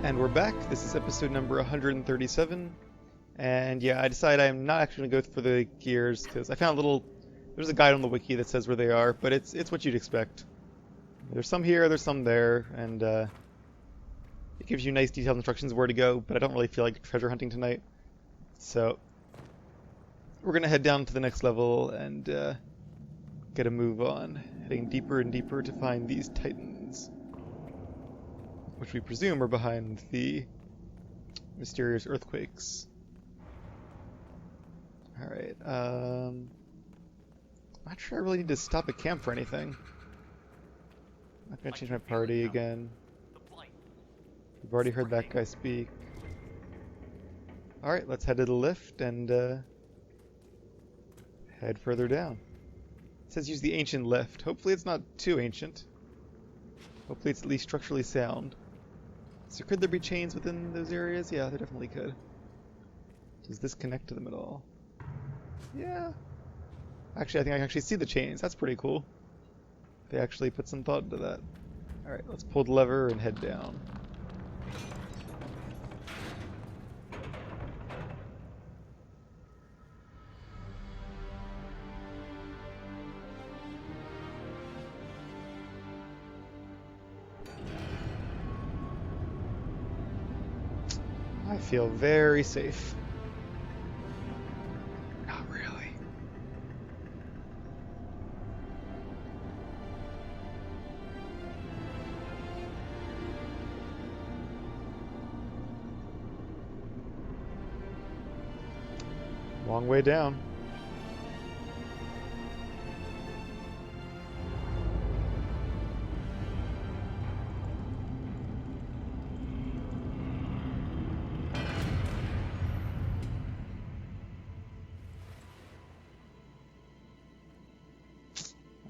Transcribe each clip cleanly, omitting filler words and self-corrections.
And we're back. This is episode number 137. And yeah, I decided I'm not actually going to go for the gears because I found a little... There's a guide on the wiki that says where they are, but it's what you'd expect. There's some here, there's some there, and it gives you nice detailed instructions where to go, but I don't really feel like treasure hunting tonight. So we're going to head down to the next level and get a move on, heading deeper and deeper to find these titans, which we presume are behind the mysterious earthquakes. Alright, not sure I really need to stop at camp for anything. Not gonna change my party again. We've already heard that guy speak. Alright, let's head to the lift and head further down. It says use the ancient lift. Hopefully it's not too ancient. Hopefully it's at least structurally sound. So could there be chains within those areas? Yeah, there definitely could. Does this connect to them at all? Yeah. Actually, I think I can actually see the chains. That's pretty cool. They actually put some thought into that. Alright, let's pull the lever and head down. I feel very safe. Not really. Long way down.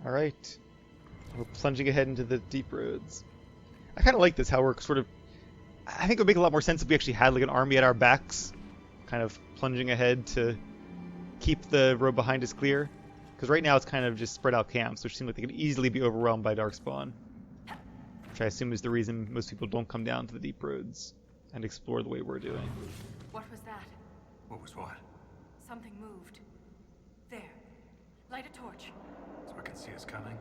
Alright, we're plunging ahead into the deep roads. I kind of like this, how we're sort of... I think it would make a lot more sense if we actually had like an army at our backs, kind of plunging ahead to keep the road behind us clear. Because right now it's kind of just spread out camps, which seem like they could easily be overwhelmed by Darkspawn. Which I assume is the reason most people don't come down to the deep roads and explore the way we're doing. What was that? What was what? Something moved. There. Light a torch. So I can see us coming?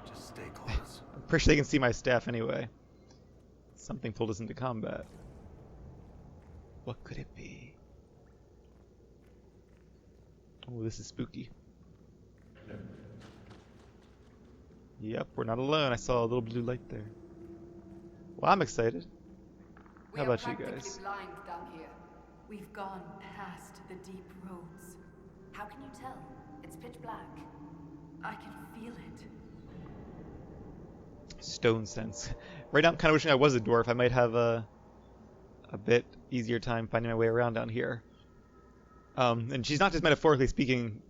Just stay close. I'm pretty sure they can see my staff anyway. Something pulled us into combat. What could it be? Oh, this is spooky. Yep, we're not alone. I saw a little blue light there. Well, I'm excited. How about you guys? We're blind down here. We've gone past the deep roads. How can you tell? It's pitch black. I can feel it. Stone sense. Right now I'm kind of wishing I was a dwarf. I might have a bit easier time finding my way around down here. And she's not just metaphorically speaking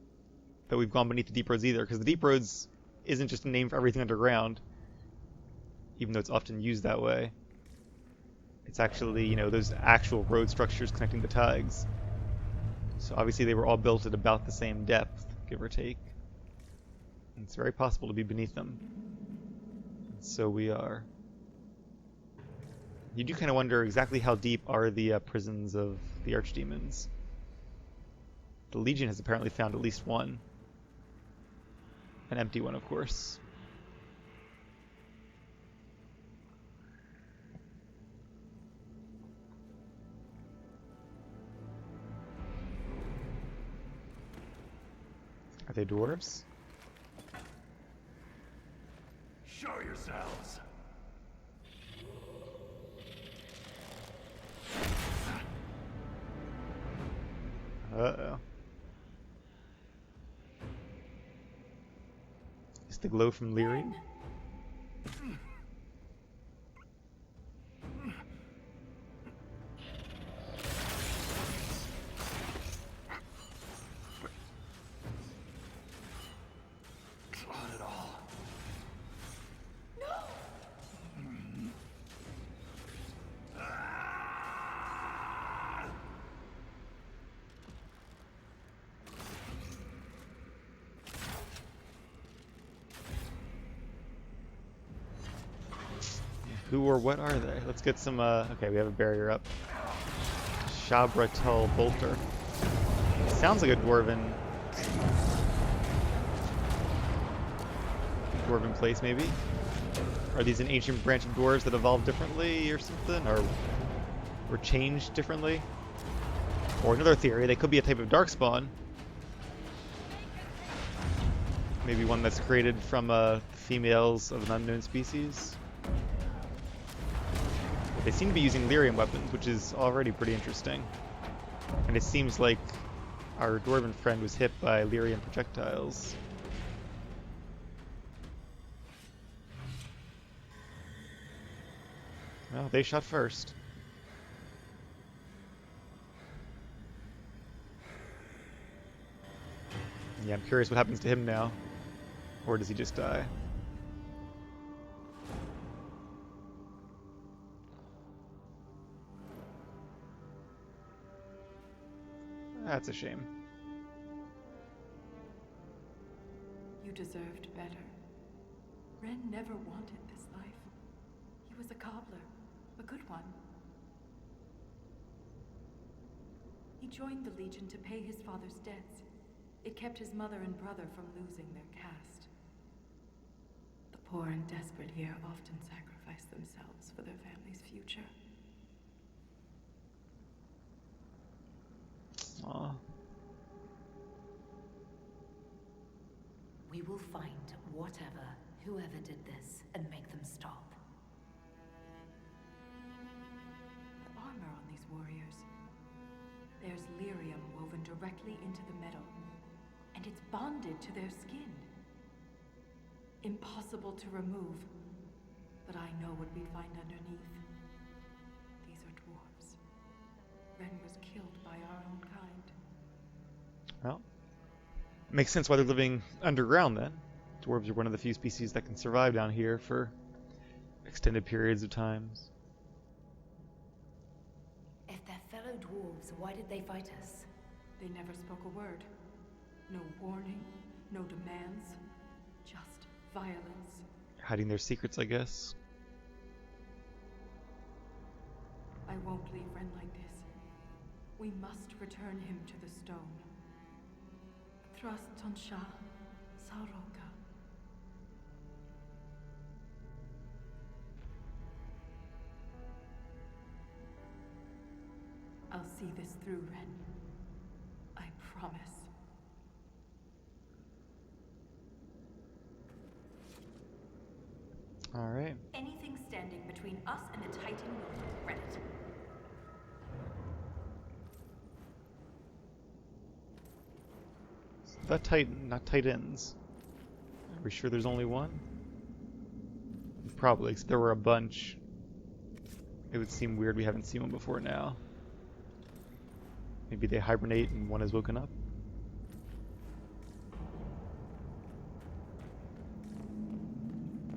that we've gone beneath the deep roads either, because the deep roads isn't just a name for everything underground, even though it's often used that way. It's actually, you know, those actual road structures connecting the tags. So obviously they were all built at about the same depth, give or take. And it's very possible to be beneath them. And so we are. You do kind of wonder exactly how deep are the prisons of the archdemons. The Legion has apparently found at least one. An empty one, of course. Are they dwarves? Show yourselves. Uh-oh. Is the glow from Leary? Not at all. Who or what are they? Let's get some, okay, we have a barrier up. Sha-Brol bolter. Sounds like a dwarven place, maybe? Are these an ancient branch of dwarves that evolved differently or something? Or were changed differently? Or another theory, they could be a type of darkspawn. Maybe one that's created from females of an unknown species. They seem to be using lyrium weapons, which is already pretty interesting. And it seems like our dwarven friend was hit by lyrium projectiles. Well, they shot first. Yeah, I'm curious what happens to him now. Or does he just die? That's a shame. You deserved better. Ren never wanted this life. He was a cobbler, a good one. He joined the Legion to pay his father's debts. It kept his mother and brother from losing their caste. The poor and desperate here often sacrifice themselves for their family's future. Aw. We will find whoever did this, and make them stop. The armor on these warriors. There's lyrium woven directly into the metal, and it's bonded to their skin. Impossible to remove, but I know what we'd find underneath. These are dwarves. Ren was killed by our own kind. Well, makes sense why they're living underground then. Dwarves are one of the few species that can survive down here for extended periods of times. If they're fellow dwarves, why did they fight us? They never spoke a word. No warning, no demands, just violence. Hiding their secrets, I guess. I won't leave Ren like this. We must return him to the stone. Trust on Sha-Brol. I'll see this through, Ren. I promise. Alright. Anything standing between us and the Titan will regret it. The Titan, not Titans. Are we sure there's only one? Probably, 'cause there were a bunch. It would seem weird we haven't seen one before now. Maybe they hibernate and one has woken up?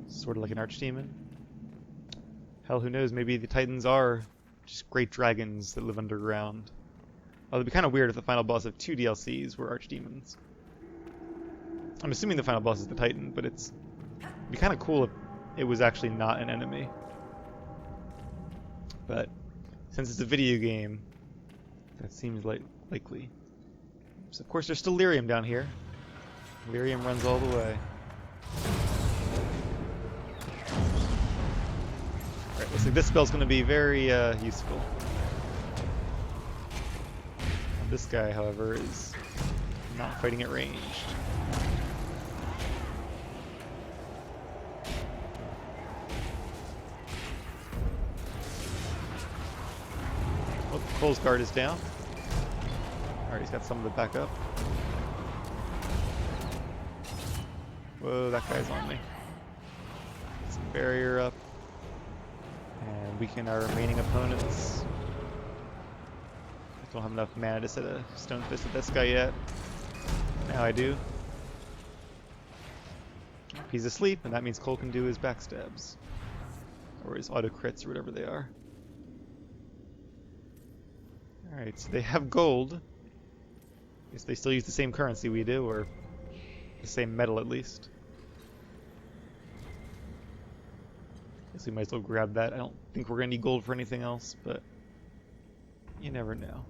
Sort of like an archdemon. Hell, who knows, maybe the Titans are just great dragons that live underground. Although it'd be kind of weird if the final boss of 2 DLCs were archdemons. I'm assuming the final boss is the Titan, but it'd be kind of cool if it was actually not an enemy. But since it's a video game, that seems likely. So of course there's still lyrium down here. Lyrium runs all the way. Alright, looks like this spell's going to be very useful. This guy, however, is not fighting at ranged. Oh, Cole's guard is down. Alright, he's got some of it back up. Whoa, that guy's on me. Get some barrier up. And weaken our remaining opponents. Don't have enough mana to set a stone fist at this guy yet. Now I do. He's asleep, and that means Cole can do his backstabs. Or his auto crits, or whatever they are. Alright, so they have gold. Guess they still use the same currency we do, or the same metal at least. Guess we might as well grab that. I don't think we're gonna need gold for anything else, but you never know.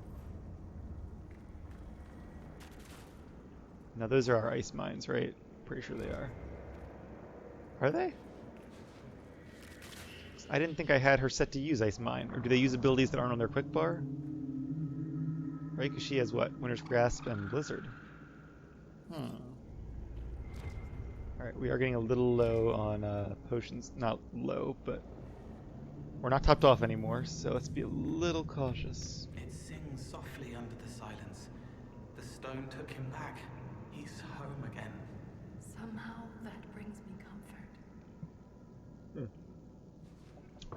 Now those are our ice mines, right? Pretty sure they are. Are they? I didn't think I had her set to use ice mine. Or do they use abilities that aren't on their quick bar? Right, because she has what? Winter's Grasp and Blizzard. Alright, we are getting a little low on potions. Not low, but we're not topped off anymore, so let's be a little cautious. It sings softly under the silence. The stone took him back. He's home again. Somehow that brings me comfort.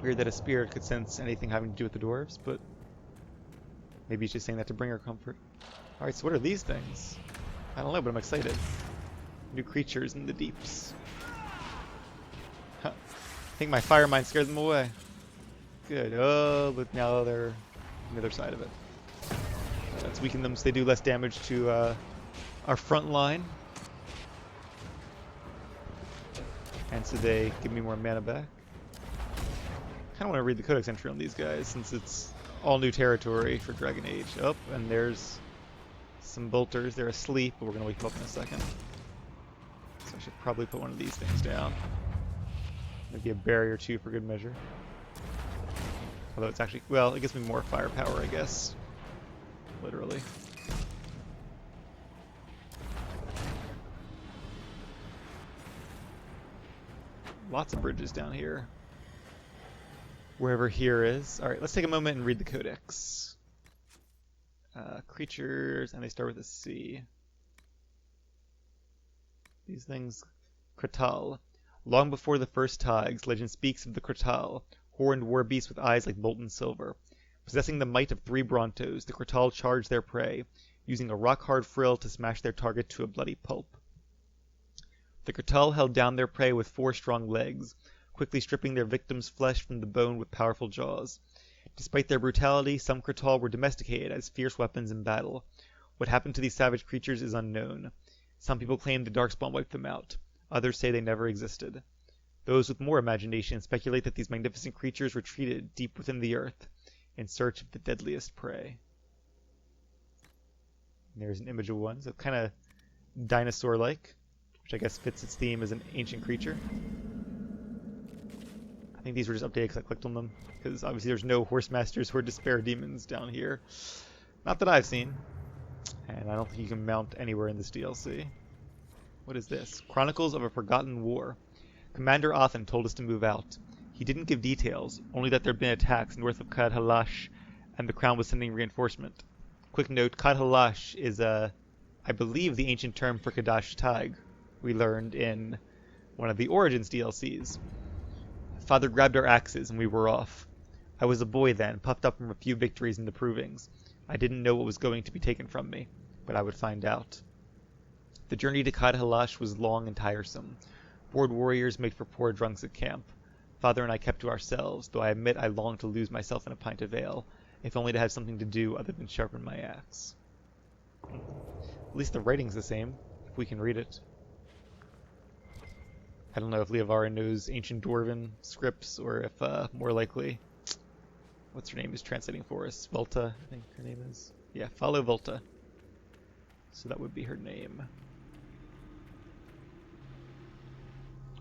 Weird that a spirit could sense anything having to do with the dwarves, but maybe he's just saying that to bring her comfort. Alright, so what are these things? I don't know, but I'm excited. New creatures in the deeps. Huh. I think my fire mine scared them away. Good. Oh, but now they're on the other side of it. Let's weaken them so they do less damage to our front line. And so they give me more mana back. I kind of want to read the codex entry on these guys since it's all new territory for Dragon Age. Oh, and there's some bolters. They're asleep, but we're going to wake them up in a second. So I should probably put one of these things down. Maybe a barrier too for good measure. Although it's actually, well, it gives me more firepower, I guess. Literally. Lots of bridges down here. Wherever here is. Alright, let's take a moment and read the codex. Creatures, and they start with a C. These things. Kratal. Long before the first Tigers, legend speaks of the Kratal, horned war beasts with eyes like molten silver. Possessing the might of 3 Brontos, the Kratal charged their prey, using a rock-hard frill to smash their target to a bloody pulp. The Kratal held down their prey with 4 strong legs, quickly stripping their victims' flesh from the bone with powerful jaws. Despite their brutality, some Kratal were domesticated as fierce weapons in battle. What happened to these savage creatures is unknown. Some people claim the Darkspawn wiped them out. Others say they never existed. Those with more imagination speculate that these magnificent creatures retreated deep within the earth in search of the deadliest prey. And there's an image of one, so kind of dinosaur-like, which I guess fits its theme as an ancient creature. I think these were just updated because I clicked on them, because obviously there's no horse masters or despair demons down here. Not that I've seen. And I don't think you can mount anywhere in this DLC. What is this? Chronicles of a Forgotten War. Commander Othen told us to move out. He didn't give details, only that there had been attacks north of Kad Halash, and the Crown was sending reinforcement. Quick note, Kad Halash is, I believe, the ancient term for Kadash Tig, we learned in one of the Origins DLCs. Father grabbed our axes, and we were off. I was a boy then, puffed up from a few victories in the Provings. I didn't know what was going to be taken from me, but I would find out. The journey to Kad Halash was long and tiresome. Bored warriors made for poor drunks at camp. Father and I kept to ourselves, though I admit I longed to lose myself in a pint of ale, if only to have something to do other than sharpen my axe. At least the writing's the same, if we can read it. I don't know if Leovara knows ancient Dwarven scripts, or if, more likely, what's her name is translating for us? Volta, I think her name is. Yeah, follow Volta. So that would be her name.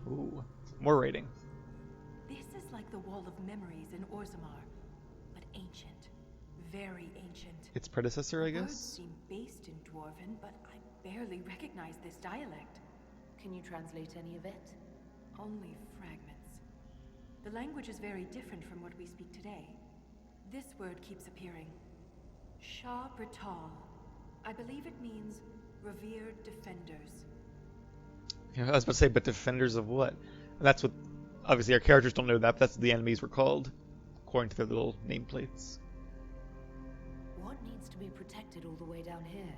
Ooh, more writing. This is like the Wall of Memories in Orzammar, but ancient. Very ancient. Its predecessor, I The words guess? seem based in Dwarven, but I barely recognize this dialect. Can you translate any of it? Only fragments. The language is very different from what we speak today. This word keeps appearing. Sha-Brol. I believe it means revered defenders. Yeah, I was about to say, but defenders of what? And that's what, obviously our characters don't know that, but that's what the enemies were called, according to their little nameplates. What needs to be protected all the way down here?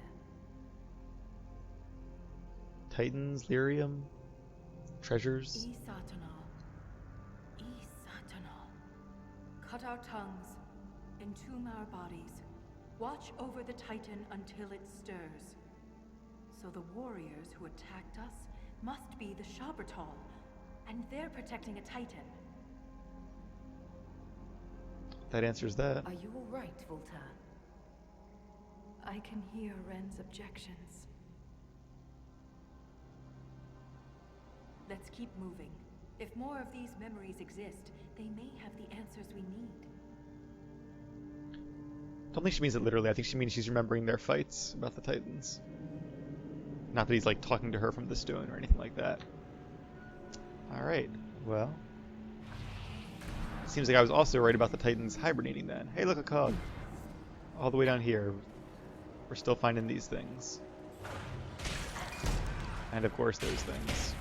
Titans, lyrium, treasures. Isatanal. Cut our tongues, entomb our bodies, watch over the Titan until it stirs. So the warriors who attacked us must be the Sha-Brol, and they're protecting a Titan. That answers that. Are you alright, Voltaire? I can hear Ren's objections. Let's keep moving. If more of these memories exist, they may have the answers we need. I don't think she means it literally. I think she means she's remembering their fights about the Titans. Not that he's like talking to her from the stone or anything like that. Alright, well. Seems like I was also right about the Titans hibernating then. Hey, look, a cog. All the way down here. We're still finding these things. And of course those things.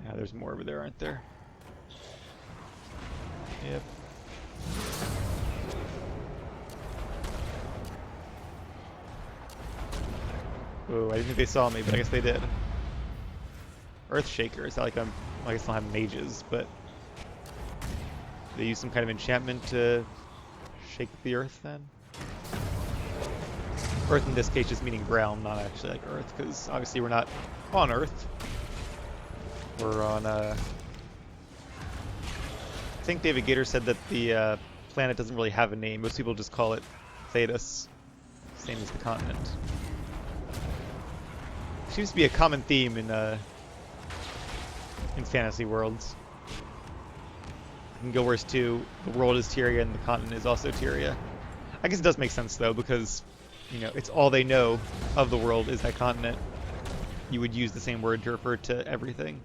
Yeah, there's more over there, aren't there? Yep. Oh, I didn't think they saw me, but I guess they did. Earthshakers. I guess I don't have mages, but they use some kind of enchantment to shake the earth then? Earth in this case just meaning ground, not actually like earth, because obviously we're not on Earth. We're on, I think David Gator said that the planet doesn't really have a name. Most people just call it Thedas, same as the continent. Seems to be a common theme in fantasy worlds. In Guild Wars 2, the world is Tyria and the continent is also Tyria. I guess it does make sense though, because you know it's all they know of the world is that continent. You would use the same word to refer to everything.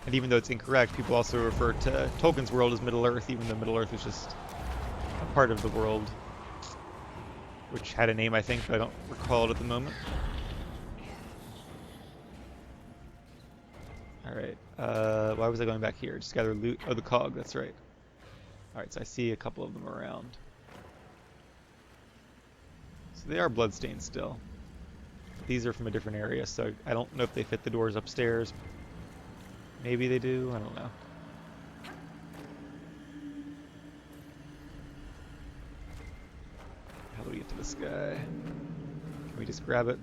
And even though it's incorrect, people also refer to Tolkien's world as Middle Earth, even though Middle Earth is just a part of the world, which had a name, I think, but I don't recall it at the moment. Alright, why was I going back here? Just gather loot. Oh, the cog, that's right. Alright, so I see a couple of them around. So they are bloodstained still. These are from a different area, so I don't know if they fit the doors upstairs. Maybe they do, I don't know. How do we get to this guy? Can we just grab it?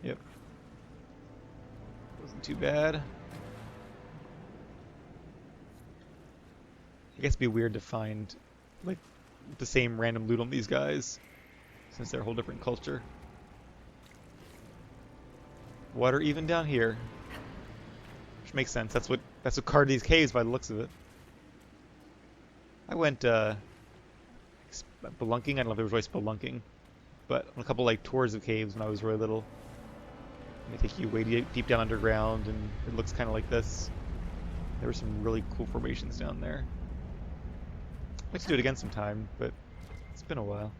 Yep. Wasn't too bad. I guess it'd be weird to find like the same random loot on these guys, since they're a whole different culture. Water even down here, which makes sense. That's what carved these caves by the looks of it. I went spelunking. I don't know if there was really spelunking, but on a couple like tours of caves when I was really little. They take you way deep down underground, and it looks kind of like this. There were some really cool formations down there. I'd like to do it again sometime, but it's been a while.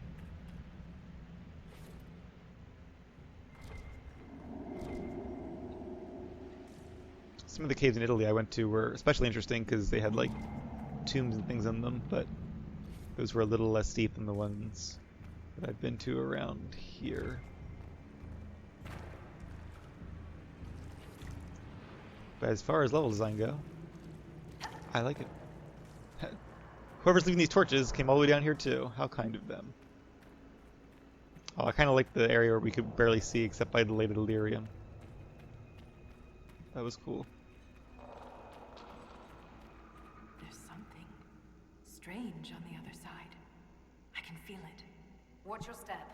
Some of the caves in Italy I went to were especially interesting because they had like tombs and things in them, but those were a little less steep than the ones that I've been to around here. But as far as level design go, I like it. Whoever's leaving these torches came all the way down here too. How kind of them. Oh, I kind of like the area where we could barely see except by the light of delirium. That was cool. There's something strange on the other side. I can feel it. Watch your step.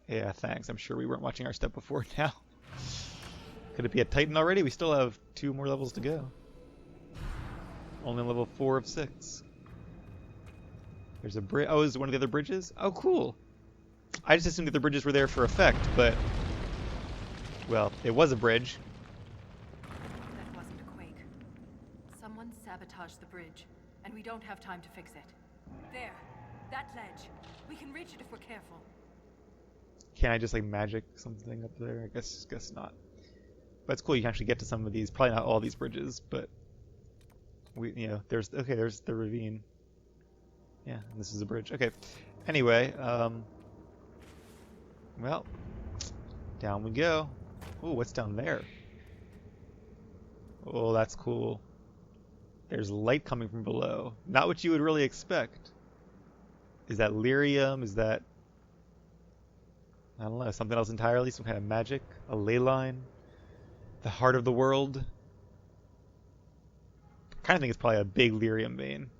Yeah, thanks. I'm sure we weren't watching our step before now. Could it be a Titan already? We still have 2 more levels to go. Only level 4 of 6. There's a bridge. Oh, is it one of the other bridges? Oh, cool. I just assumed that the bridges were there for effect, but... well, it was a bridge. That wasn't a quake. Someone sabotaged the bridge, and we don't have time to fix it. There. That ledge. We can reach it if we're careful. Can I just like magic something up there? I guess not. But it's cool you can actually get to some of these. Probably not all these bridges, but there's the ravine. Yeah, and this is a bridge. Okay. Anyway, well, down we go. Ooh, what's down there? Oh, that's cool. There's light coming from below. Not what you would really expect. Is that lyrium? Is that I don't know, something else entirely, some kind of magic, a ley line, the heart of the world. I kind of think it's probably a big lyrium vein,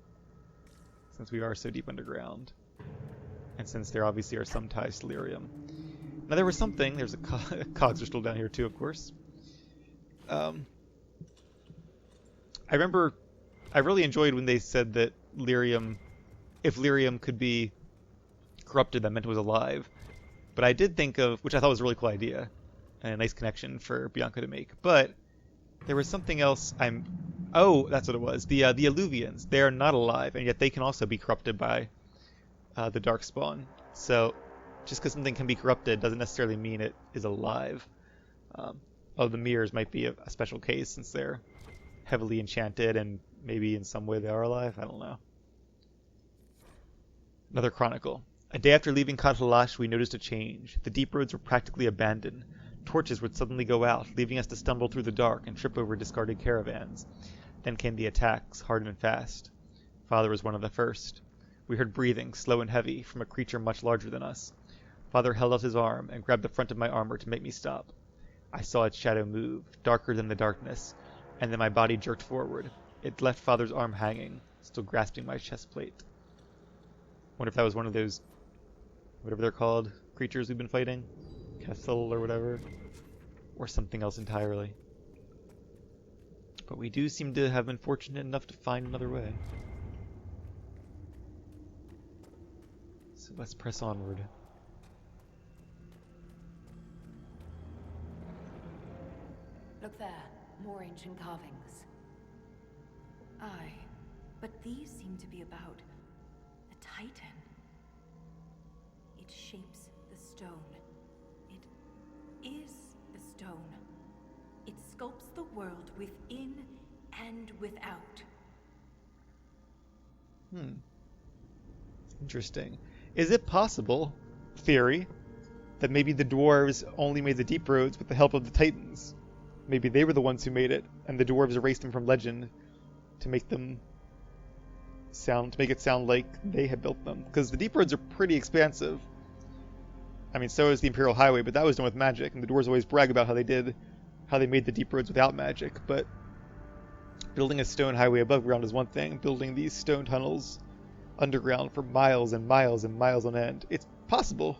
since we are so deep underground. And since there obviously are some ties to lyrium. Now there was something, there's a cogs are still down here too, of course. I remember, I really enjoyed when they said that lyrium, if lyrium could be corrupted, that meant it was alive. But I did think of, which I thought was a really cool idea, and a nice connection for Bianca to make. But there was something else. Oh, that's what it was. The Alluvians. They are not alive, and yet they can also be corrupted by the Darkspawn. So just because something can be corrupted doesn't necessarily mean it is alive. The mirrors might be a special case since they're heavily enchanted, and maybe in some way they are alive. I don't know. Another chronicle. A day after leaving Katalash, we noticed a change. The deep roads were practically abandoned. Torches would suddenly go out, leaving us to stumble through the dark and trip over discarded caravans. Then came the attacks, hard and fast. Father was one of the first. We heard breathing, slow and heavy, from a creature much larger than us. Father held out his arm and grabbed the front of my armor to make me stop. I saw its shadow move, darker than the darkness, and then my body jerked forward. It left Father's arm hanging, still grasping my chest plate. Wonder if that was one of those, whatever they're called, creatures we've been fighting? Kessel or whatever. Or something else entirely. But we do seem to have been fortunate enough to find another way. So let's press onward. Look there, more ancient carvings. Aye, but these seem to be about a titan. It shapes the stone. It is the stone. It sculpts the world within and without. Interesting. Is it possible, theory, that maybe the dwarves only made the deep roads with the help of the titans? Maybe they were the ones who made it, and the dwarves erased them from legend to make them make it sound like they had built them. Because the deep roads are pretty expansive. I mean, so is the Imperial Highway, but that was done with magic, and the dwarves always brag about how they made the deep roads without magic. But building a stone highway above ground is one thing. Building these stone tunnels underground for miles and miles and miles on end, it's possible,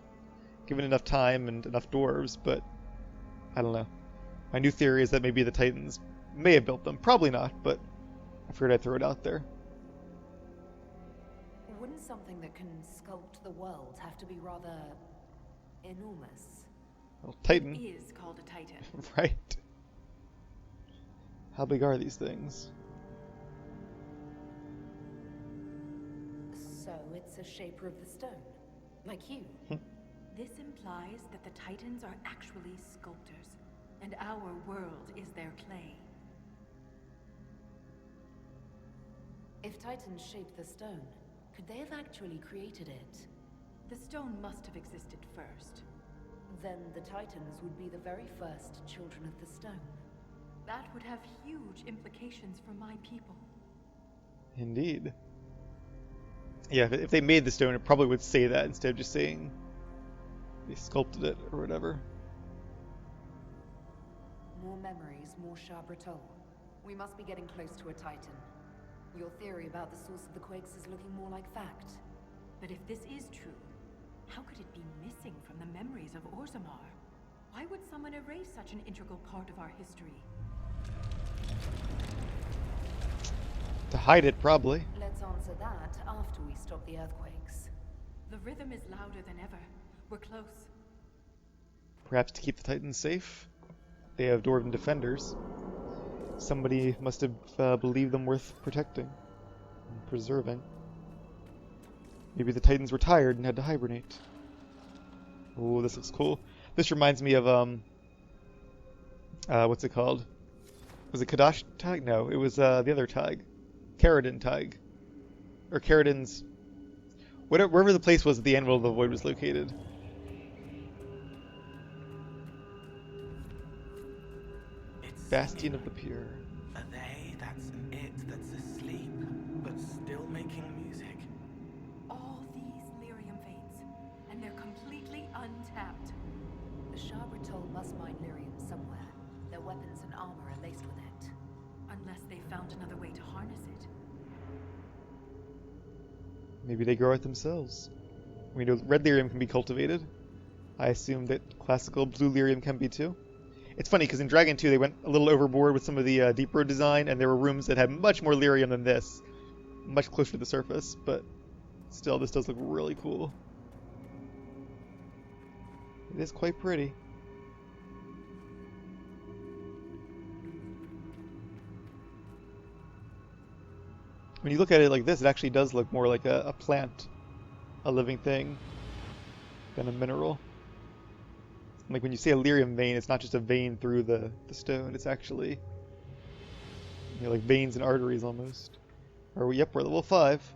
given enough time and enough dwarves. But I don't know. My new theory is that maybe the Titans may have built them. Probably not, but I figured I'd throw it out there. Wouldn't something that can sculpt the world have to be rather enormous? Well, Titan. It is called a titan. Right. How big are these things? So it's a shaper of the stone, like you. This implies that the titans are actually sculptors, and our world is their clay. If titans shaped the stone, could they have actually created it? The stone must have existed first. Then the titans would be the very first children of the stone. That would have huge implications for my people. Indeed. Yeah, if they made the stone, it probably would say that instead of just saying they sculpted it or whatever. More memories, more Sha-Brol. We must be getting close to a titan. Your theory about the source of the quakes is looking more like fact. But if this is true, how could it be missing from the memories of Orzammar? Why would someone erase such an integral part of our history? To hide it, probably. Let's answer that after we stop the earthquakes. The rhythm is louder than ever. We're close. Perhaps to keep the Titans safe? They have Dwarven defenders. Somebody must have believed them worth protecting and preserving. Maybe the Titans were tired and had to hibernate. Oh, this looks cool. This reminds me of, what's it called? Was it Kadash Tag? No, it was the other Tag. Caridin Tag. Or Caridin's... wherever the place was that the Anvil of the Void was located. Bastion of the Pure. A they, that's an it that's asleep, but still making music. All these lyrium veins, and they're completely untapped. The Sha-Brol must mine lyrium somewhere. Their weapons and armor are laced with it. Unless they found another way to harness it. Maybe they grow it themselves. We know red lyrium can be cultivated. I assume that classical blue lyrium can be too. It's funny because in Dragon 2 they went a little overboard with some of the deep road design, and there were rooms that had much more lyrium than this, much closer to the surface, but still this does look really cool. It is quite pretty. When you look at it like this, it actually does look more like a plant, a living thing, than a mineral. Like when you say a lyrium vein, it's not just a vein through the stone, it's actually, you know, like veins and arteries almost. Yep, we're level 5.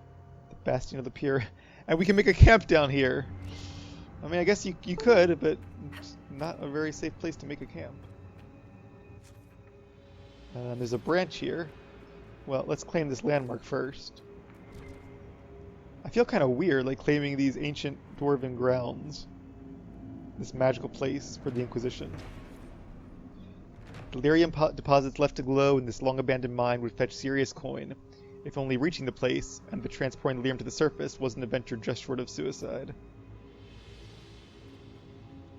The Bastion of the Pure. And we can make a camp down here. I mean, I guess you could, but it's not a very safe place to make a camp. There's a branch here. Well, let's claim this landmark first. I feel kind of weird, like claiming these ancient dwarven grounds. This magical place for the Inquisition. Delirium deposits left to glow in this long-abandoned mine would fetch serious coin, if only reaching the place and the transporting the lyrium to the surface was an adventure just short of suicide.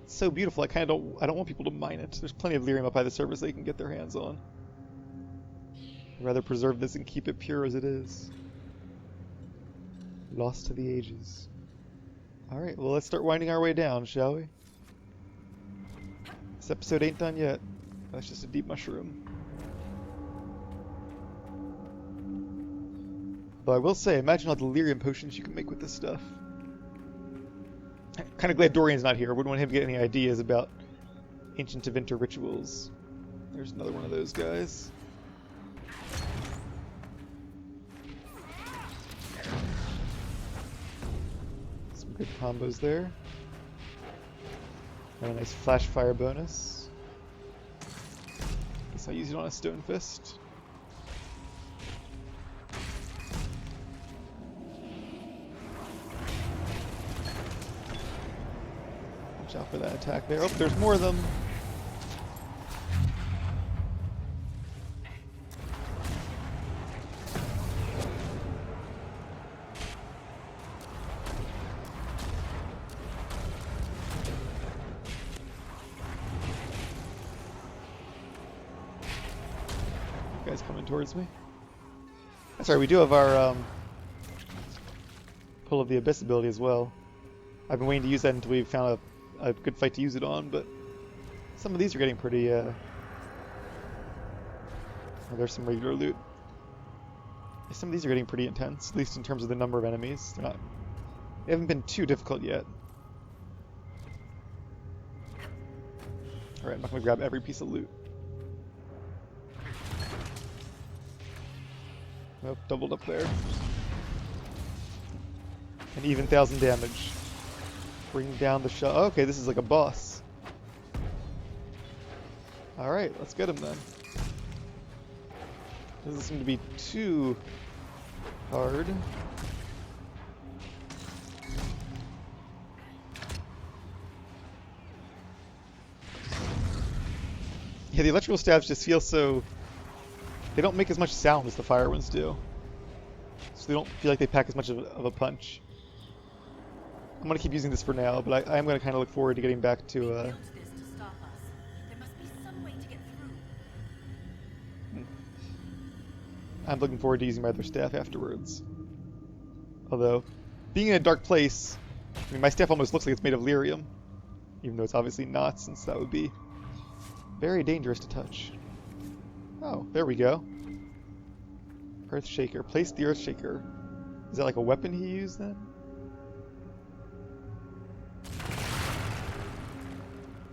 It's so beautiful. I don't want people to mine it. There's plenty of lyrium up by the surface they can get their hands on. I'd rather preserve this and keep it pure as it is. Lost to the ages. Alright, well let's start winding our way down, shall we? This episode ain't done yet. That's just a deep mushroom. But I will say, imagine all the lyrium potions you can make with this stuff. I'm kind of glad Dorian's not here. I wouldn't want him to get any ideas about ancient Tevinter rituals. There's another one of those guys. Some good combos there. Got a nice flash fire bonus. Guess I'll use it on a stone fist. Watch out for that attack there. Oh, there's more of them. Guys coming towards me. That's right, we do have our Pull of the Abyss ability as well. I've been waiting to use that until we've found a good fight to use it on, but some of these are getting pretty, oh, there's some regular loot. Some of these are getting pretty intense, at least in terms of the number of enemies. They haven't been too difficult yet. Alright, I'm not going to grab every piece of loot. Nope, doubled up there. An even 1,000 damage. Bring down the Sha. Oh, okay, this is like a boss. Alright, let's get him then. Doesn't seem to be too hard. Yeah, the electrical stabs just feel so... They don't make as much sound as the fire ones do. So they don't feel like they pack as much of a punch. I'm going to keep using this for now, but I am going to kind of look forward to getting back to... There must be some way to get through. I'm looking forward to using my other staff afterwards. Although, being in a dark place, I mean, my staff almost looks like it's made of lyrium. Even though it's obviously not, since that would be very dangerous to touch. Oh, there we go. Earthshaker. Place the Earthshaker. Is that like a weapon he used then?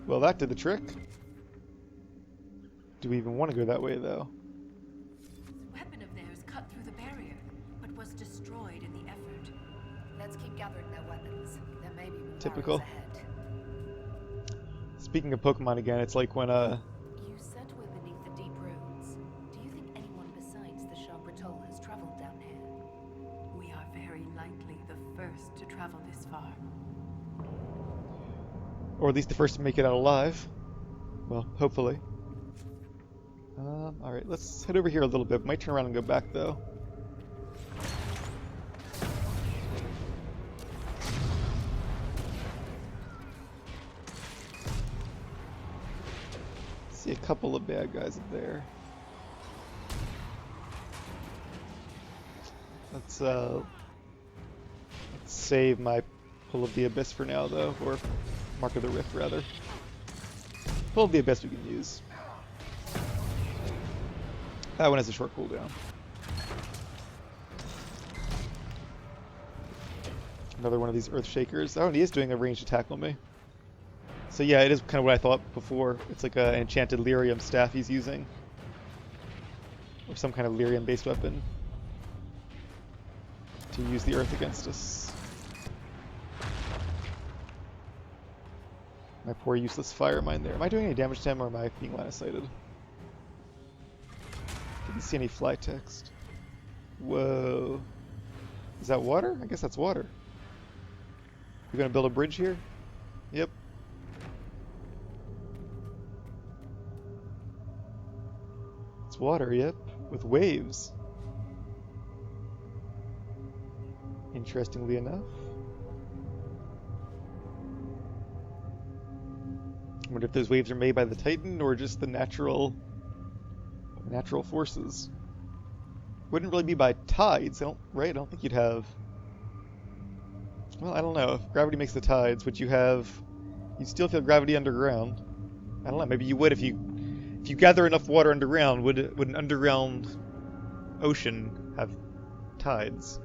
Well, that did the trick. Do we even want to go that way, though? The weapon of theirs cut through the barrier, but was destroyed in the effort. Let's keep gathering their weapons. There may be more Typical. barrels ahead. Speaking of Pokemon again, it's like when You said we're beneath the deep ruins. Do you think anyone besides the Sha-Brol has traveled down here? We are very likely the first to travel this far. Or at least the first to make it out alive. Well, hopefully. Alright, let's head over here a little bit. Might turn around and go back, though. See a couple of bad guys up there. Let's save my Pull of the Abyss for now, though, or Mark of the Rift, rather. Pull of the Abyss we can use. That one has a short cooldown. Another one of these Earthshakers. Oh, and he is doing a ranged attack on me. So yeah, it is kind of what I thought before. It's like an enchanted lyrium staff he's using. Or some kind of lyrium-based weapon. To use the earth against us. My poor useless fire mine there. Am I doing any damage to him or am I being line of sighted? Didn't see any fly text. Whoa. Is that water? I guess that's water. We're gonna build a bridge here? Yep. It's water, yep. With waves. Interestingly enough. I wonder if those waves are made by the Titan or just the natural forces. Wouldn't really be by tides, right? I don't think you'd have... Well, I don't know. If gravity makes the tides, would you have... You'd still feel gravity underground. I don't know. Maybe you would if you gather enough water underground. Would an underground ocean have tides?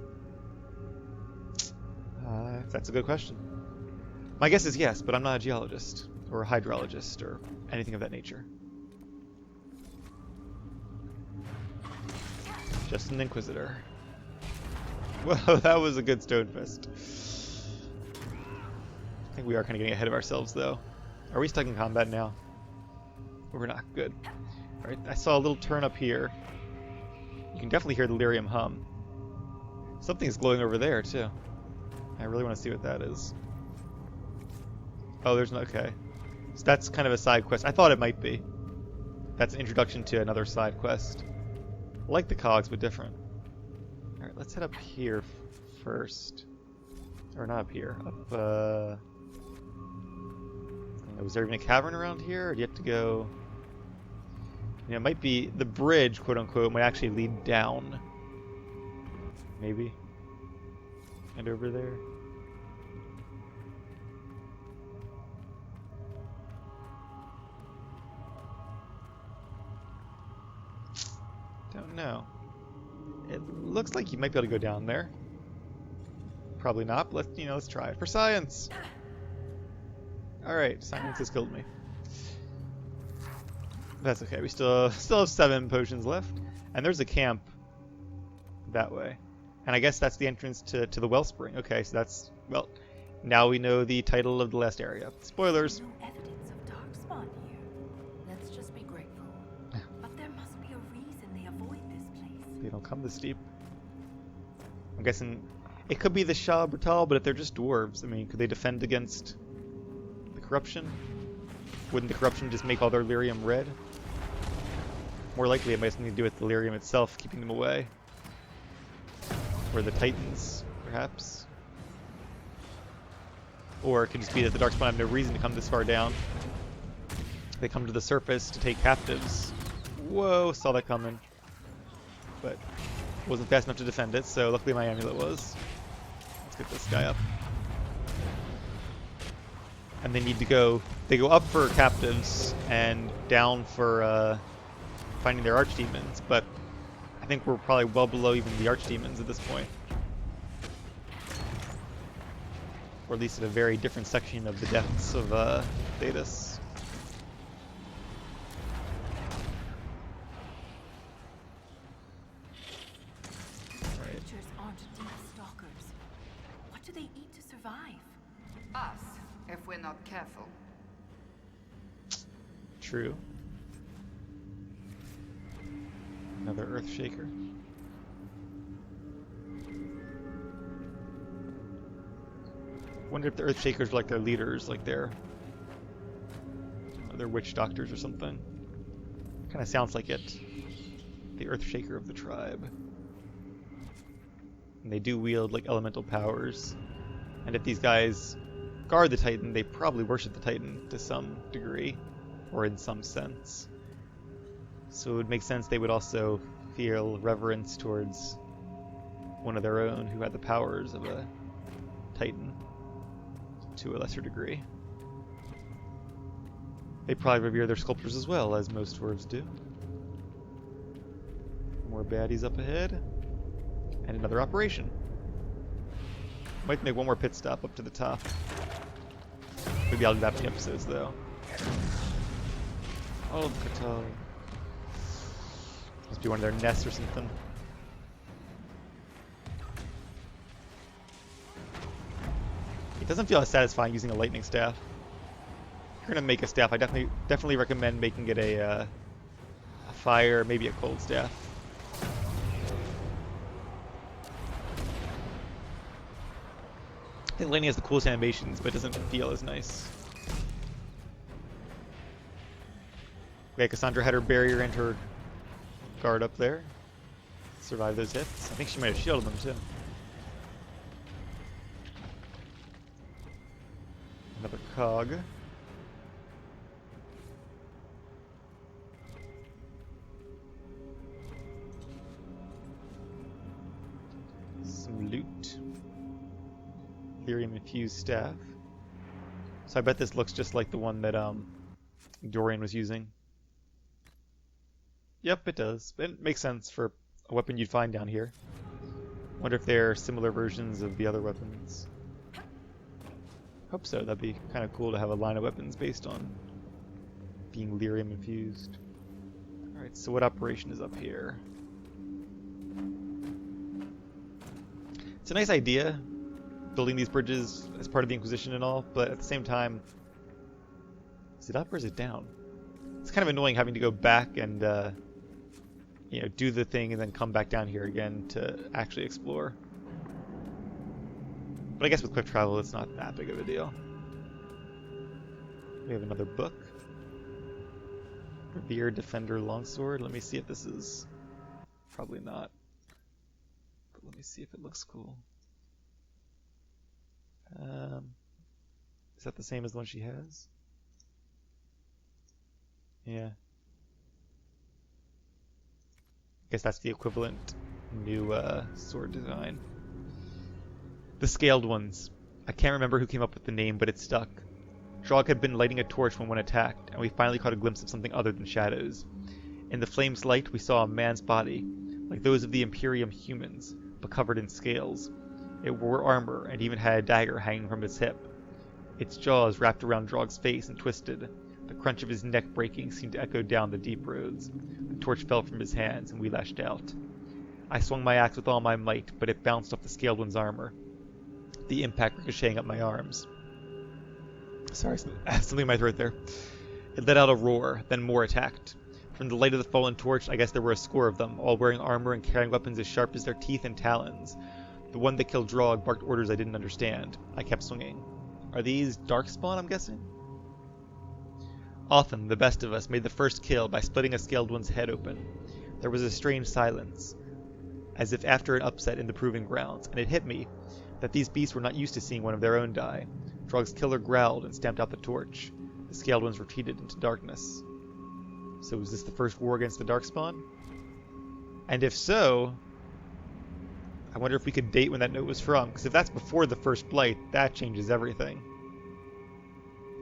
That's a good question. My guess is yes, but I'm not a geologist or a hydrologist or anything of that nature. Just an Inquisitor. Whoa, that was a good stone fist. I think we are kind of getting ahead of ourselves, though. Are we stuck in combat now? We're not. Good. Alright, I saw a little turn up here. You can definitely hear the lyrium hum. Something's glowing over there, too. I really want to see what that is. Oh, there's no... Okay. So that's kind of a side quest. I thought it might be. That's an introduction to another side quest. Like the cogs, but different. Alright, let's head up here first. Or not up here. Up, I don't know, was there even a cavern around here? Or do you have to go... You know, it might be... The bridge, quote-unquote, might actually lead down. Maybe. And over there. Don't know. It looks like you might be able to go down there. Probably not, but let's try it for science. Alright, science has killed me. That's okay, we still have 7 potions left. And there's a camp that way. And I guess that's the entrance to the wellspring. Okay, so that's, well, now we know the title of the last area. Spoilers. No evidence of darkspawn here. Let's just be grateful. But there must be a reason they avoid this place. They don't come this deep. I'm guessing it could be the Sha-Brol, but if they're just dwarves, I mean, could they defend against the corruption? Wouldn't the corruption just make all their lyrium red? More likely it might have something to do with the lyrium itself, keeping them away. Or the Titans, perhaps. Or it could just be that the Darkspawn have no reason to come this far down. They come to the surface to take captives. Whoa, saw that coming. But wasn't fast enough to defend it, so luckily my amulet was. Let's get this guy up. And they need to go... They go up for captives and down for finding their archdemons, but I think we're probably well below even the archdemons at this point. Or at least at a very different section of the depths of Thedas. Creatures aren't deep stalkers. What do they eat to survive? Us, if we're not careful. True. Another Earthshaker. Wonder if the Earthshakers are like their leaders, like their Or they're witch doctors or something. Kind of sounds like it. The Earthshaker of the tribe. And they do wield like elemental powers. And if these guys guard the Titan, they probably worship the Titan to some degree. Or in some sense. So it would make sense they would also feel reverence towards one of their own who had the powers of a Titan to a lesser degree. They probably revere their sculptors as well, as most dwarves do. More baddies up ahead. And another operation. Might make one more pit stop up to the top. Maybe I'll do that for the episodes, though. Oh, Katal. Must be one of their nests or something. It doesn't feel as satisfying using a lightning staff. If you're gonna make a staff, I definitely recommend making it a fire, maybe a cold staff. I think lightning has the coolest animations, but it doesn't feel as nice. Okay, Cassandra had her barrier and her guard up there. Survive those hits. I think she might have shielded them too. Another cog. Some loot. Lyrium infused staff. So I bet this looks just like the one that Dorian was using. Yep, it does. It makes sense for a weapon you'd find down here. Wonder if they're similar versions of the other weapons. Hope so. That'd be kind of cool to have a line of weapons based on being lyrium infused. Alright, so what operation is up here? It's a nice idea, building these bridges as part of the Inquisition and all, but at the same time, is it up or is it down? It's kind of annoying having to go back and you know, do the thing and then come back down here again to actually explore. But I guess with quick travel, it's not that big of a deal. We have another book. Revered Defender Longsword. Let me see if this is... Probably not. But let me see if it looks cool. Is that the same as the one she has? Yeah. I guess that's the equivalent new sword design. The scaled ones. I can't remember who came up with the name, but it stuck. Drog had been lighting a torch when one attacked, and we finally caught a glimpse of something other than shadows. In the flame's light, we saw a man's body, like those of the Imperium humans, but covered in scales. It wore armor, and even had a dagger hanging from its hip. Its jaws wrapped around Drog's face and twisted. The crunch of his neck breaking seemed to echo down the deep roads. The torch fell from his hands, and we lashed out. I swung my axe with all my might, but it bounced off the scaled one's armor, the impact ricocheting up my arms. Sorry, something in my throat there. It let out a roar, then more attacked. From the light of the fallen torch, I guess there were a score of them, all wearing armor and carrying weapons as sharp as their teeth and talons. The one that killed Drog barked orders I didn't understand. I kept swinging. Are these Darkspawn, I'm guessing? Often, the best of us made the first kill by splitting a scaled one's head open. There was a strange silence, as if after an upset in the proving grounds, and it hit me that these beasts were not used to seeing one of their own die. Drog's killer growled and stamped out the torch. The scaled ones retreated into darkness. So was this the first war against the Darkspawn? And if so, I wonder if we could date when that note was from, because if that's before the first blight, that changes everything.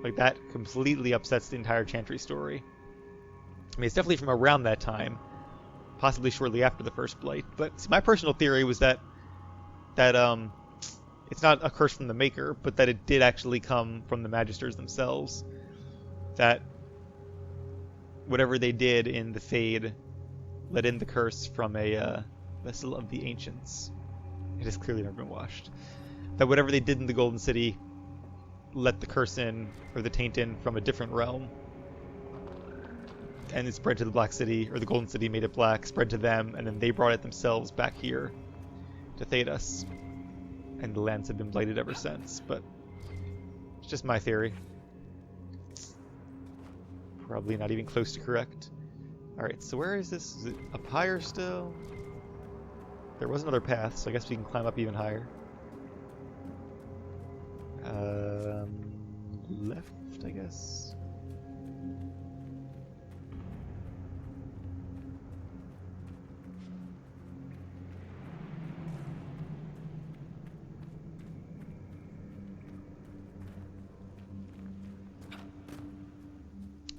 Like, that completely upsets the entire Chantry story. I mean, it's definitely from around that time, possibly shortly after the first blight, but see, my personal theory was that it's not a curse from the Maker, but that it did actually come from the Magisters themselves. That whatever they did in the Fade let in the curse from a vessel of the Ancients. It has clearly never been washed. That whatever they did in the Golden City let the curse in, or the taint in, from a different realm. And it spread to the Black City, or the Golden City made it black, spread to them, and then they brought it themselves back here to Thedas. And the lands have been blighted ever since, but it's just my theory. Probably not even close to correct. Alright, so where is this? Is it up higher still? There was another path, so I guess we can climb up even higher. Left, I guess.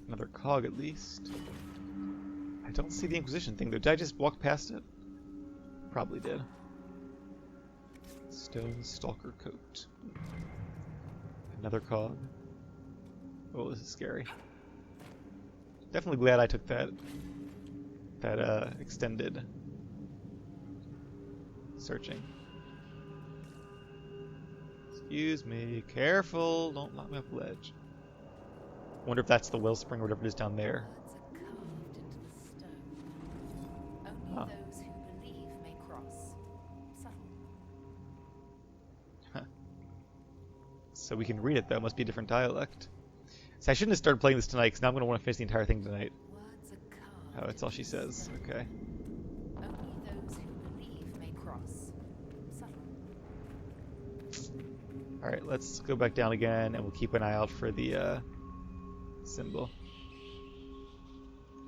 Another cog at least. I don't see the Inquisition thing though. Did I just walk past it? Probably did. Stone Stalker Coat. Another cog. Oh, this is scary. Definitely glad I took that extended searching. Excuse me. Careful! Don't knock me off the ledge. Wonder if that's the wellspring or whatever it is down there. Only those who believe may cross. Subtle. Huh. So we can read it though. It must be a different dialect. So I shouldn't have started playing this tonight because now I'm going to want to finish the entire thing tonight. Oh, that's all she says. Okay. Only those who believe may cross. Subtle. Alright, let's go back down again and we'll keep an eye out for the symbol.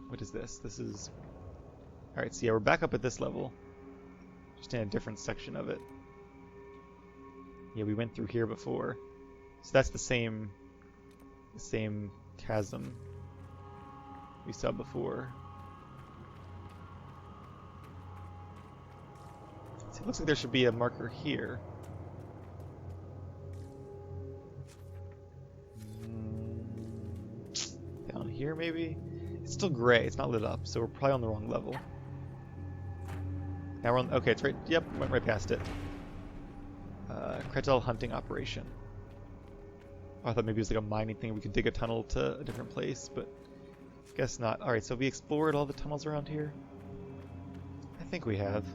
What is this? This is... Alright, so yeah, we're back up at this level. Just in a different section of it. Yeah, we went through here before. So that's the same chasm we saw before. So it looks like there should be a marker here. Down here maybe? It's still gray, it's not lit up, so we're probably on the wrong level. Now we're on, okay, it's right, yep, went right past it. Kretel hunting operation. Oh, I thought maybe it was like a mining thing, we could dig a tunnel to a different place, but guess not. Alright, so we explored all the tunnels around here? I think we have.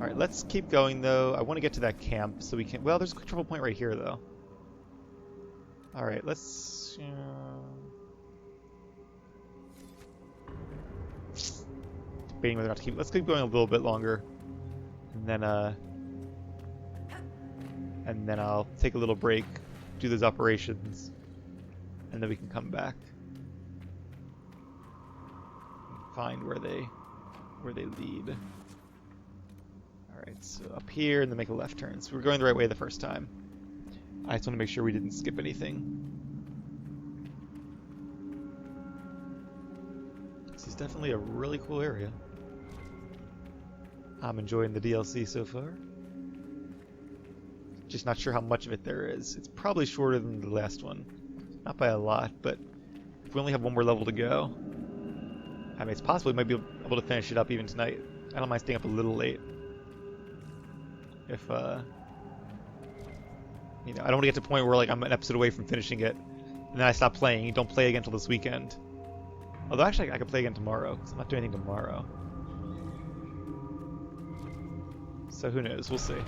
Alright, let's keep going though. I want to get to that camp so we can... Well, there's a quick travel point right here though. Alright, let's... debating whether or not to keep... Let's keep going a little bit longer. And then I'll take a little break, do those operations, and then we can come back. And find where they lead. Alright, so up here and then make a left turn. So we're going the right way the first time. I just want to make sure we didn't skip anything. This is definitely a really cool area. I'm enjoying the DLC so far. Just not sure how much of it there is. It's probably shorter than the last one. Not by a lot, but if we only have one more level to go, I mean, it's possible we might be able to finish it up even tonight. I don't mind staying up a little late. If, you know, I don't want to get to the point where, like, I'm an episode away from finishing it, and then I stop playing. You don't play again until this weekend. Although, actually, I could play again tomorrow, because I'm not doing anything tomorrow. So who knows? We'll see. I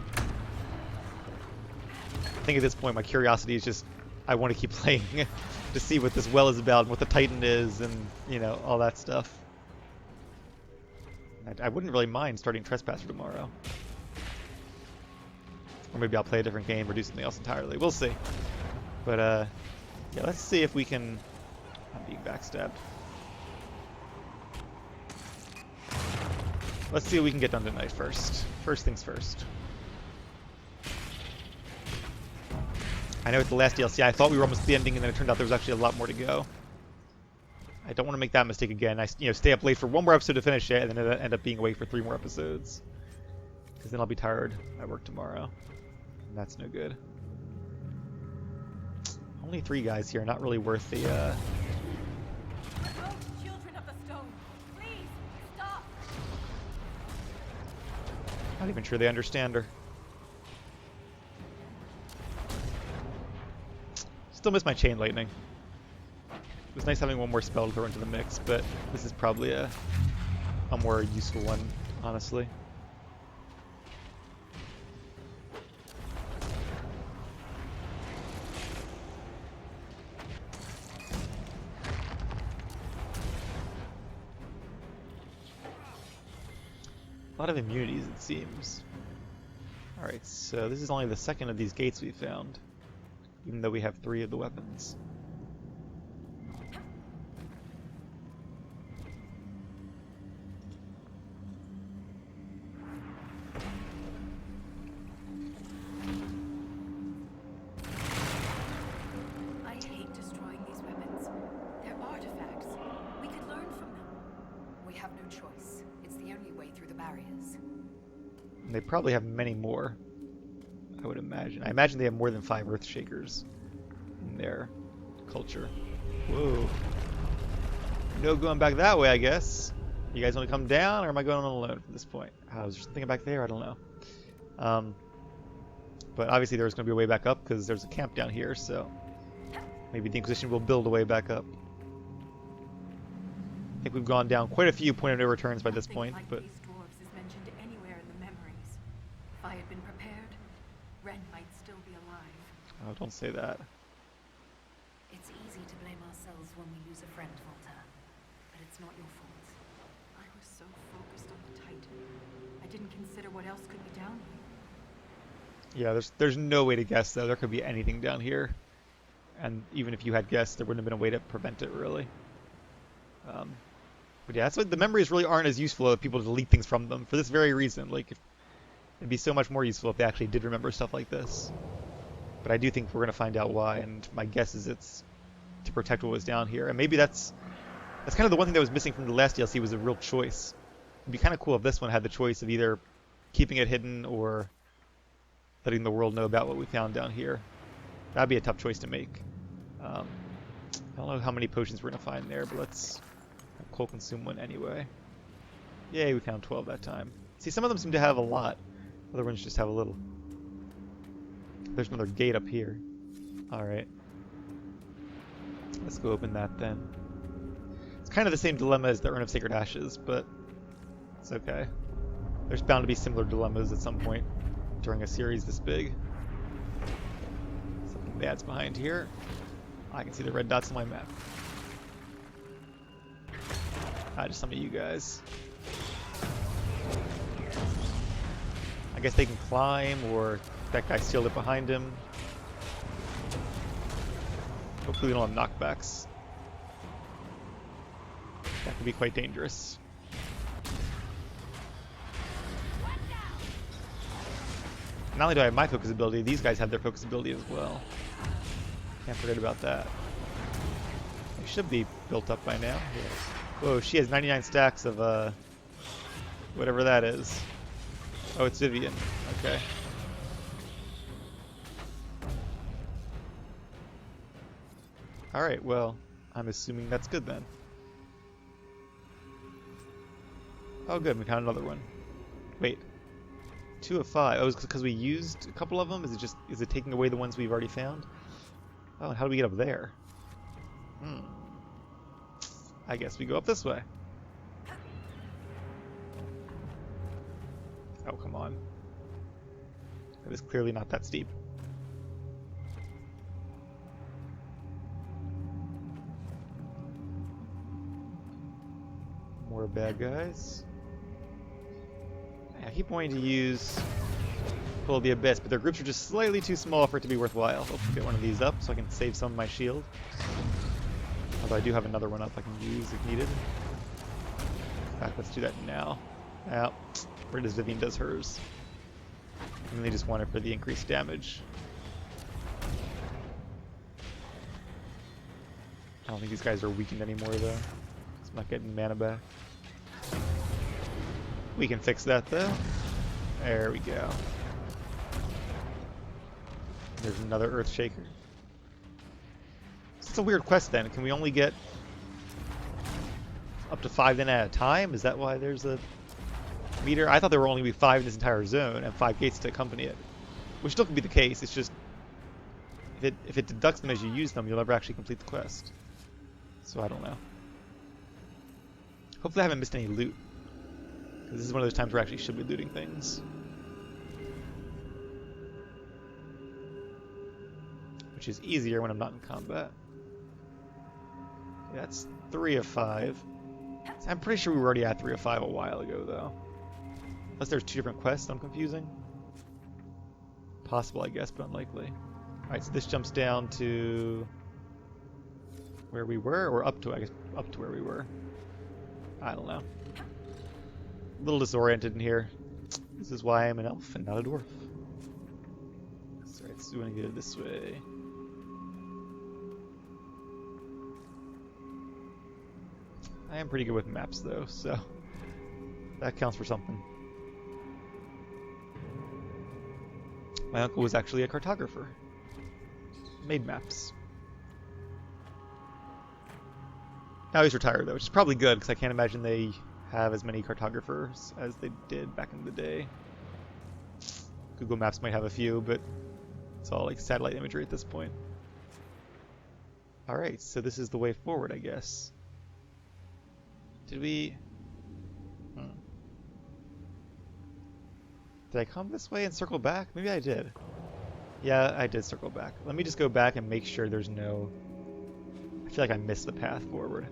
think at this point my curiosity is just I want to keep playing to see what this well is about and what the Titan is and, you know, all that stuff. I wouldn't really mind starting Trespasser tomorrow. Or maybe I'll play a different game or do something else entirely. We'll see. But, yeah, let's see if we can... I'm being backstabbed. Let's see what we can get done tonight first. First things first. I know at the last DLC I thought we were almost at the ending and then it turned out there was actually a lot more to go. I don't want to make that mistake again. I stay up late for one more episode to finish it and then end up being awake for 3 more episodes. Because then I'll be tired at work tomorrow. And that's no good. Only 3 guys here, not really worth the... Children of the stone, please stop. Not even sure they understand her. Still miss my chain lightning. It was nice having one more spell to throw into the mix, but this is probably a more useful one, honestly. A lot of immunities, it seems. Alright, so this is only the second of these gates we found, even though we have 3 of the weapons. I hate destroying these weapons. They're artifacts. We could learn from them. We have no choice. It's the only way through the barriers. And they probably have many more, I would imagine. I imagine they have more than 5 Earthshakers in their culture. Whoa. No going back that way, I guess. You guys want to come down, or am I going on alone from this point? I was just thinking back there, I don't know. But obviously there's going to be a way back up, because there's a camp down here, so maybe the Inquisition will build a way back up. I think we've gone down quite a few point of no returns by this point, but... These dwarves is mentioned anywhere in the memories. If I had been prepared, Ren might still be alive. Oh, don't say that. It's easy to blame ourselves when we lose a friend, Volta. But it's not your fault. I was so focused on the Titan. I didn't consider what else could be down here. Yeah, there's no way to guess, though. There could be anything down here. And even if you had guessed, there wouldn't have been a way to prevent it, really. But yeah, that's why the memories really aren't as useful if people delete things from them, for this very reason. Like, it'd be so much more useful if they actually did remember stuff like this. But I do think we're going to find out why, and my guess is it's to protect what was down here. And maybe that's kind of the one thing that was missing from the last DLC, was a real choice. It'd be kind of cool if this one had the choice of either keeping it hidden or letting the world know about what we found down here. That'd be a tough choice to make. I don't know how many potions we're going to find there, but let's coal consume one anyway. Yay, we found 12 that time. See, some of them seem to have a lot. Other ones just have a little. There's another gate up here. Alright. Let's go open that then. It's kind of the same dilemma as the Urn of Sacred Ashes, but it's okay. There's bound to be similar dilemmas at some point during a series this big. Something bad's behind here. I can see the red dots on my map. Just some of you guys. I guess they can climb, or that guy sealed it behind him. Hopefully we don't have knockbacks. That could be quite dangerous. Not only do I have my focus ability, these guys have their focus ability as well. Can't forget about that. They should be built up by now. Yeah. Whoa, she has 99 stacks of, whatever that is. Oh, it's Vivian. Okay. Alright, well, I'm assuming that's good then. Oh good, we found another one. Wait. 2 of 5. Oh, is it because we used a couple of them? Is it taking away the ones we've already found? Oh, and how do we get up there? I guess we go up this way. Oh, come on. It is clearly not that steep. More bad guys. I keep wanting to use Pull of the Abyss, but their groups are just slightly too small for it to be worthwhile. Let's get one of these up so I can save some of my shield. Although I do have another one up I can use if needed. In fact, let's do that now. Now, where does Vivian does hers? And they just want it for the increased damage. I don't think these guys are weakened anymore though. It's not getting mana back. We can fix that though. There we go. There's another Earthshaker. It's a weird quest then. Can we only get up to 5 then at a time? Is that why there's a meter? I thought there were only going to be 5 in this entire zone and 5 gates to accompany it. Which still could be the case. It's just if it deducts them as you use them, you'll never actually complete the quest. So I don't know. Hopefully I haven't missed any loot. Because this is one of those times where I actually should be looting things. Which is easier when I'm not in combat. Yeah, that's 3 of 5. I'm pretty sure we were already at 3 of 5 a while ago, though. Unless there's 2 different quests, I'm confusing. Possible, I guess, but unlikely. Alright, so this jumps down to where we were, or up to, I guess, up to where we were. I don't know. A little disoriented in here. This is why I'm an elf and not a dwarf. Alright, so we want to go this way. I am pretty good with maps, though, so that counts for something. My uncle was actually a cartographer. Made maps. Now he's retired, though, which is probably good, because I can't imagine they have as many cartographers as they did back in the day. Google Maps might have a few, but it's all like satellite imagery at this point. Alright, so this is the way forward, I guess. Did we... Did I come this way and circle back? Maybe I did. Yeah, I did circle back. Let me just go back and make sure there's no... I feel like I missed the path forward.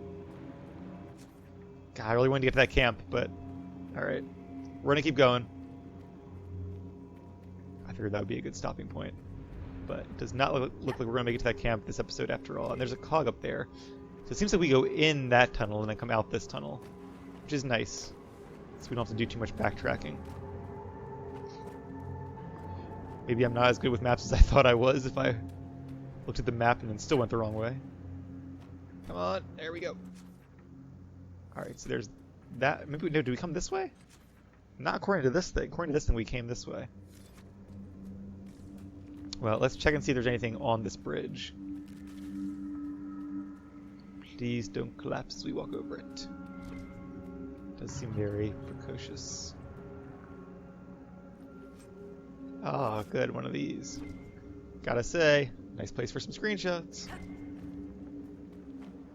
God, I really wanted to get to that camp, but... Alright. We're gonna keep going. I figured that would be a good stopping point. But it does not look like we're gonna make it to that camp this episode after all. And there's a cog up there. So it seems like we go in that tunnel and then come out this tunnel. Which is nice. So we don't have to do too much backtracking. Maybe I'm not as good with maps as I thought I was if I looked at the map and then still went the wrong way. Come on, there we go. Alright, so there's that. Maybe, no, do we come this way? Not according to this thing. According to this thing, we came this way. Well, let's check and see if there's anything on this bridge. Please don't collapse as we walk over it. Does seem very precocious. Ah, good, one of these. Gotta say, nice place for some screenshots.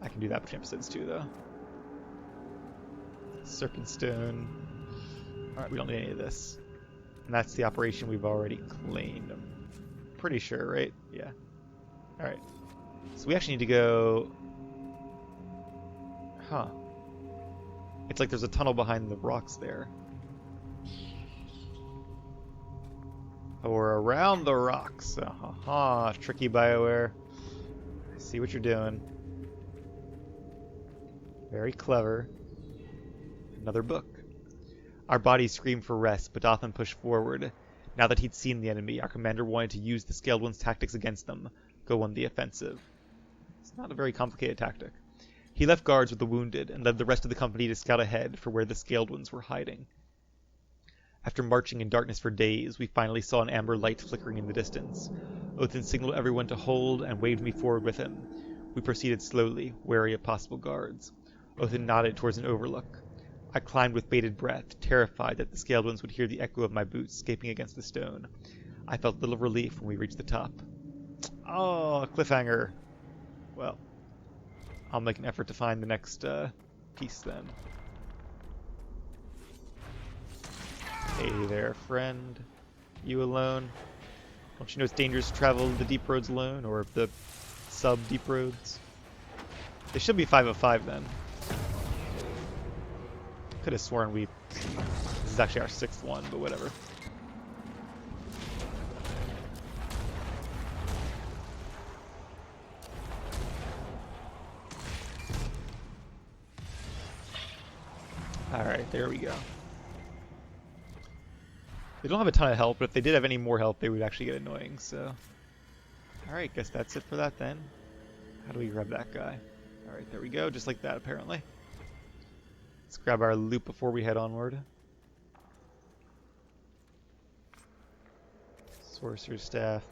I can do that between episodes too, though. Serpent Stone. Alright, we don't need any of this. And that's the operation we've already claimed. I'm pretty sure, right? Yeah. Alright. So we actually need to go... Huh. It's like there's a tunnel behind the rocks there. Or around the rocks. Ha, tricky Bioware. I see what you're doing. Very clever. Another book. Our bodies screamed for rest, but Dothan pushed forward. Now that he'd seen the enemy, our commander wanted to use the Scaled One's tactics against them. Go on the offensive. It's not a very complicated tactic. He left guards with the wounded, and led the rest of the company to scout ahead for where the Scaled Ones were hiding. After marching in darkness for days, we finally saw an amber light flickering in the distance. Othin signaled everyone to hold and waved me forward with him. We proceeded slowly, wary of possible guards. Othin nodded towards an overlook. I climbed with bated breath, terrified that the Scaled Ones would hear the echo of my boots scraping against the stone. I felt little relief when we reached the top. Oh, cliffhanger. Well, I'll make an effort to find the next piece then. Hey there, friend. You alone? Don't you know it's dangerous to travel the deep roads alone, or the sub-deep roads? They should be 5 of 5 then. Could have sworn this is actually our 6th one, but whatever. Alright, there we go. They don't have a ton of health, but if they did have any more health, they would actually get annoying, so... Alright, guess that's it for that then. How do we grab that guy? Alright, there we go, just like that apparently. Let's grab our loot before we head onward. Sorcerer's Staff.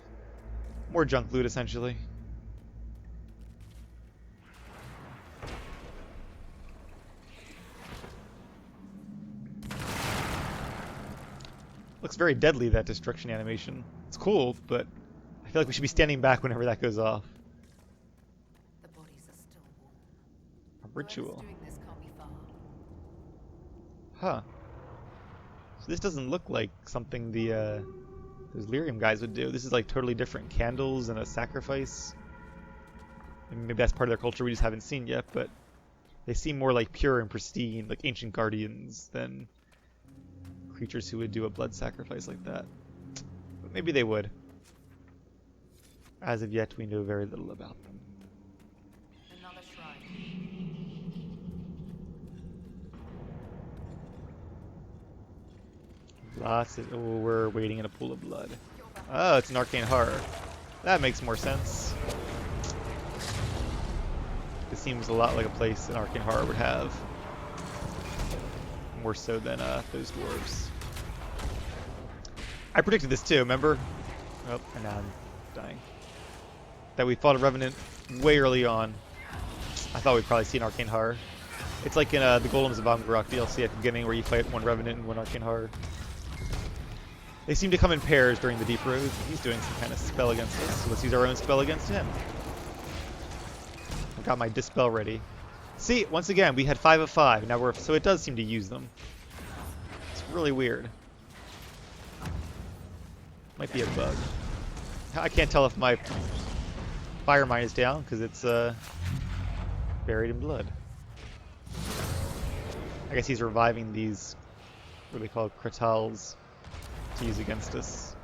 More junk loot, essentially. Looks very deadly, that destruction animation. It's cool, but I feel like we should be standing back whenever that goes off. The bodies are still warm. A ritual. Doing this can't be far. Huh. So this doesn't look like something those lyrium guys would do. This is like totally different. Candles and a sacrifice. And maybe that's part of their culture we just haven't seen yet, but they seem more like pure and pristine, like ancient guardians, than creatures who would do a blood sacrifice like that. But maybe they would. As of yet, we know very little about them. Another shrine. Lots of... Oh, we're waiting in a pool of blood. Oh, it's an arcane horror. That makes more sense. This seems a lot like a place an arcane horror would have. More so than those dwarves. I predicted this too, remember? Oh, and now I'm dying. That we fought a Revenant way early on. I thought we'd probably see an arcane horror. It's like in the Golems of Amgarok DLC at the beginning where you fight one Revenant and one arcane horror. They seem to come in pairs during the Deep Road. He's doing some kind of spell against us, so let's use our own spell against him. I've got my Dispel ready. See, once again, we had 5 of 5. Now we're... So it does seem to use them. It's really weird. Might be a bug. I can't tell if my fire mine is down, because it's buried in blood. I guess he's reviving these, what are they called, Kratals, to use against us.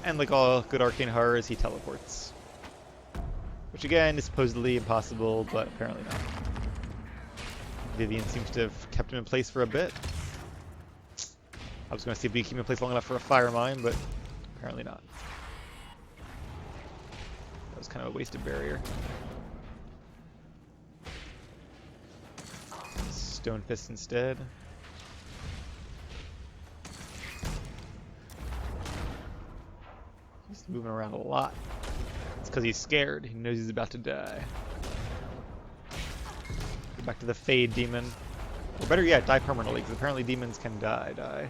And like all good arcane horrors, he teleports. Which again is supposedly impossible, but apparently not. Vivian seems to have kept him in place for a bit. I was going to see if we can keep him in place long enough for a fire mine, but apparently not. That was kind of a wasted barrier. Stone Fist instead. He's moving around a lot. It's because he's scared. He knows he's about to die. Go back to the Fade Demon. Or better yet, die permanently, because apparently demons can die.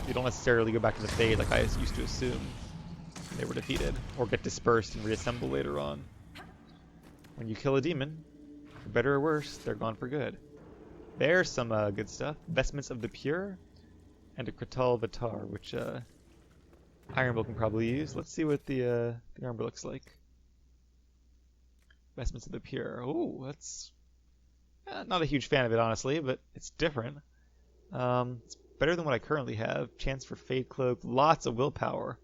You don't necessarily go back to the Fade like I used to assume when they were defeated, or get dispersed and reassemble later on. When you kill a demon, for better or worse, they're gone for good. There's some good stuff. Vestments of the Pure, and a Kratal Vitar, which Ironbill can probably use. Let's see what the armor looks like. Vestments of the Pure. Oh, that's not a huge fan of it, honestly, but it's different. It's better than what I currently have. Chance for Fade Cloak. Lots of willpower.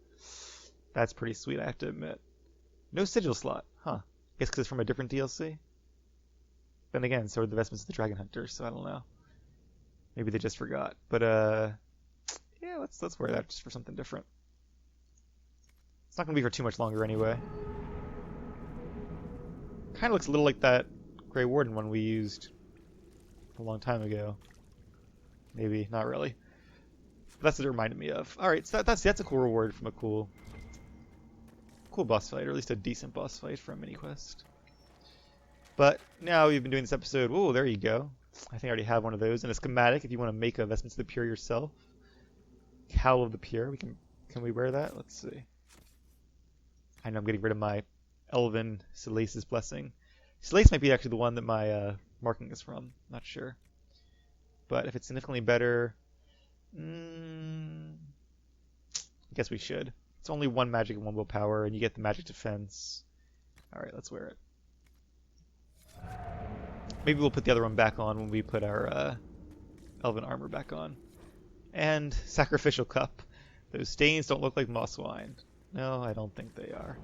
That's pretty sweet, I have to admit. No sigil slot. Huh. Guess because it's from a different DLC? Then again, so are the Vestments of the Dragon Hunter, so I don't know. Maybe they just forgot. But, yeah, let's wear that just for something different. It's not going to be for too much longer anyway. Kind of looks a little like that Grey Warden one we used a long time ago. Maybe, not really. But that's what it reminded me of. Alright, so that's a cool reward from a cool boss fight, or at least a decent boss fight from a mini quest. But now we've been doing this episode. Oh, there you go. I think I already have one of those. And a schematic if you want to make a Vestments of the Pure yourself. Cowl of the Pure. Can we wear that? Let's see. I know I'm getting rid of my elven Selace's Blessing. Selace might be actually the one that my marking is from. Not sure. But if it's significantly better, I guess we should. It's only 1 magic and 1 willpower, and you get the magic defense. Alright, let's wear it. Maybe we'll put the other one back on when we put our elven armor back on. And Sacrificial Cup. Those stains don't look like moss wine. No, I don't think they are.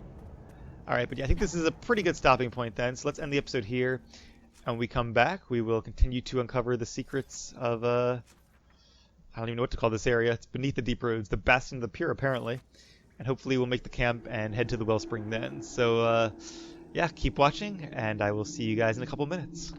Alright, but yeah, I think this is a pretty good stopping point then. So let's end the episode here. And when we come back, we will continue to uncover the secrets of, I don't even know what to call this area. It's beneath the Deep Roads, the Bastion of the Pure, apparently. And hopefully we'll make the camp and head to the Wellspring then. So, yeah, keep watching, and I will see you guys in a couple minutes.